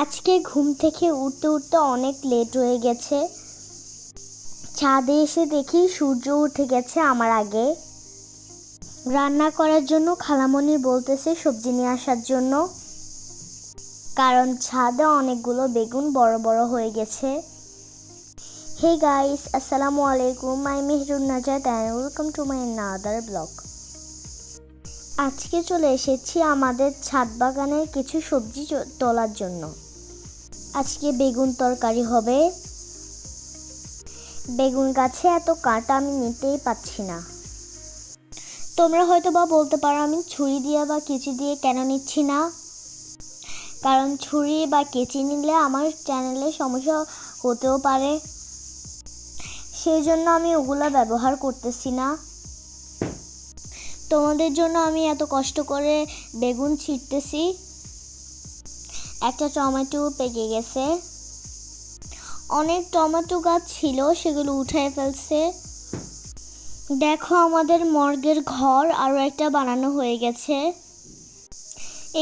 আজকে ঘুম থেকে উঠতে উঠতে অনেক লেট হয়ে গেছে। ছাদে এসে দেখি সূর্য উঠে গেছে আমার আগে। রান্না করার জন্য খালামণি বলতেছে সবজি নিয়ে আসার জন্য, কারণ ছাদে অনেকগুলো বেগুন বড় বড় হয়ে গেছে। হে গাইস, আসসালামু আলাইকুম, I Mehrun Najat and welcome to my another blog. আজকে চলে এসেছি আমাদের ছাদ বাগানের কিছু সবজি তোলার জন্য। আজকে বেগুন তরকারি হবে। বেগুন গাছে এত কাঁটা আমি নিতেই পাচ্ছি না। তোমরা হয়তো বা বলতে পারো আমি ছুরি দিয়ে বা কেচি দিয়ে কেন নিচ্ছি না, কারণ ছুরি বা কেচি নিলে আমার চ্যানেলে সমস্যা হতেও পারে, সেই জন্য আমি ওগুলো ব্যবহার করতেছি না। তোমাদের জন্য আমি এত কষ্ট করে বেগুন ছিঁড়তেছি। একটা টমেটো পেকে গেছে। অনেক টমেটো গাছ ছিল, সেগুলো উঠায় ফেলছে। দেখো আমাদের মর্গের ঘর আরও একটা বানানো হয়ে গেছে।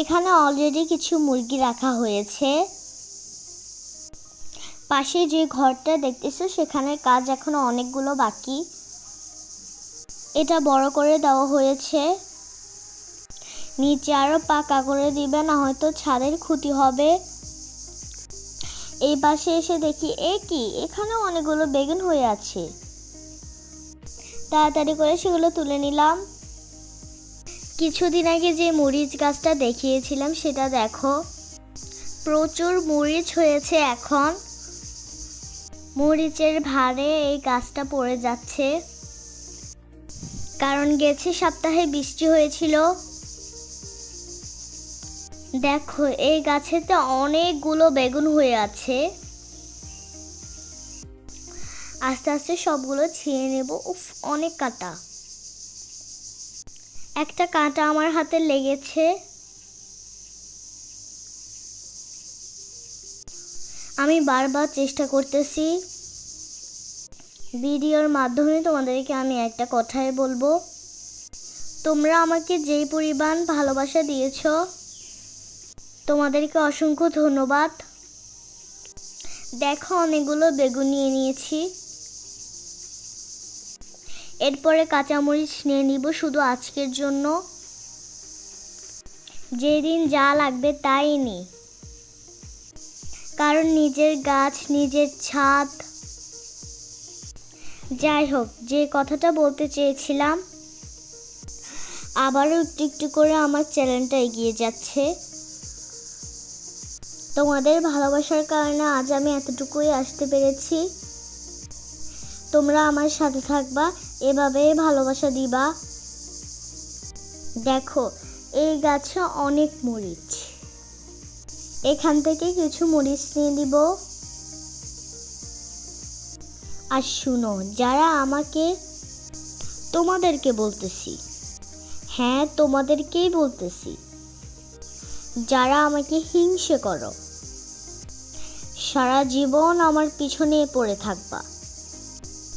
এখানে অলরেডি কিছু মুরগি রাখা হয়েছে। পাশে যে ঘরটা দেখতেছো সেখানে কাজ এখনো অনেকগুলো বাকি। এটা বড় করে দেওয়া হয়েছে। নিচে আরো পাকা করে দিবে, না হয়তো ছাদের ক্ষতি হবে। এই পাশে এসে দেখি কি এখানেও অনেকগুলো বেগুন হয়ে আছে। তাড়াতাড়ি করে সেগুলো তুলে নিলাম। কিছুদিন আগে যে মরিচ গাছটা দেখিয়েছিলাম সেটা দেখো, প্রচুর মরিচ হয়েছে এখন। মরিচের ভারে এই গাছটা পড়ে যাচ্ছে, কারণ গেছে সপ্তাহে বৃষ্টি হয়েছিল। দেখো এই গাছেতে অনেকগুলো বেগুন হয়ে আছে। আস্তে আস্তে সবগুলো ছিঁড়ে নেব। উফ, অনেক কাঁটা। একটা কাঁটা আমার হাতে লেগেছে। আমি বারবার চেষ্টা করতেছি। ভিডিওর মাধ্যমে তোমাদেরকে আমি একটা কথাই বলবো, তোমরা আমাকে যেই পরিমাণ ভালোবাসা দিয়েছো তোমাদেরকে অসংখ্য ধন্যবাদ। দেখো অনেকগুলো বেগুন নিয়ে নিয়েছি। এরপরে কাঁচামরিচ নিয়ে নিব শুধু আজকের জন্য। যেদিন যা লাগবে তাই নিই, কারণ নিজের গাছ, নিজের ছাদ। যাই হোক, যে কথাটা বলতে চেয়েছিলাম, আবারও একটু একটু করে আমার চ্যানেলটা এগিয়ে যাচ্ছে। তোমাদের ভালোবাসার কারণে আজ আমি এতটুকুই আসতে পেরেছি। তোমরা আমার সাথে থাকবা, এভাবেই ভালোবাসা দিবা। দেখো এই গাছে অনেক মরিচ, এখান থেকে কিছু মরিচ নিয়ে দিব। আর শুনো, যারা আমাকে, তোমাদেরকে বলতেছি, হ্যাঁ তোমাদেরকেই বলতেছি, যারা আমাকে হিংসে করো, সারা জীবন আমার পিছনে পড়ে থাকবা,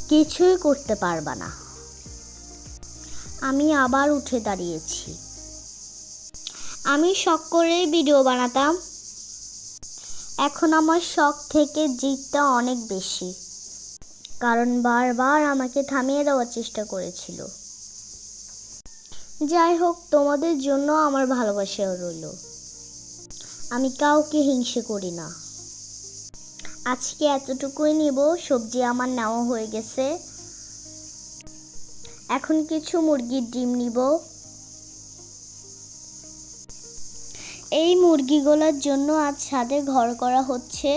কিছুই করতে পারবা না। আমি আবার উঠে দাঁড়িয়েছি। আমি শখ করেই ভিডিও বানাতাম, এখন আমার শখ থেকে জিতটা অনেক বেশি, কারণ বারবার আমাকে থামিয়ে দেওয়ার চেষ্টা করেছিল। যাই হোক, তোমাদের জন্য আমার ভালোবাসা রইল। আমি কাউকে হিংসে করি না। আজকে এতটুকুই নিব। সবজি আমার নেওয়া হয়ে গেছে। এখন কিছু মুরগির ডিম নিব। এই মুরগিগুলোর জন্য আজ ছাদে ঘর করা হচ্ছে।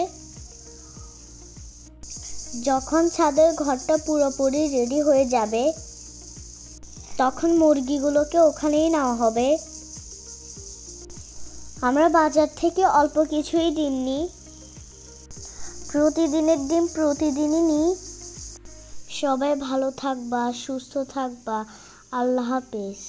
যখন ছাদের ঘরটা পুরোপুরি রেডি হয়ে যাবে তখন মুরগিগুলোকে ওখানেই নেওয়া হবে। আমরা বাজার থেকে অল্প কিছুই ডিম নিই, প্রতিদিনের ডিম প্রতিদিনই নিই। সবাই ভালো থাকবা, সুস্থ থাকবা। আল্লাহ হাফেজ।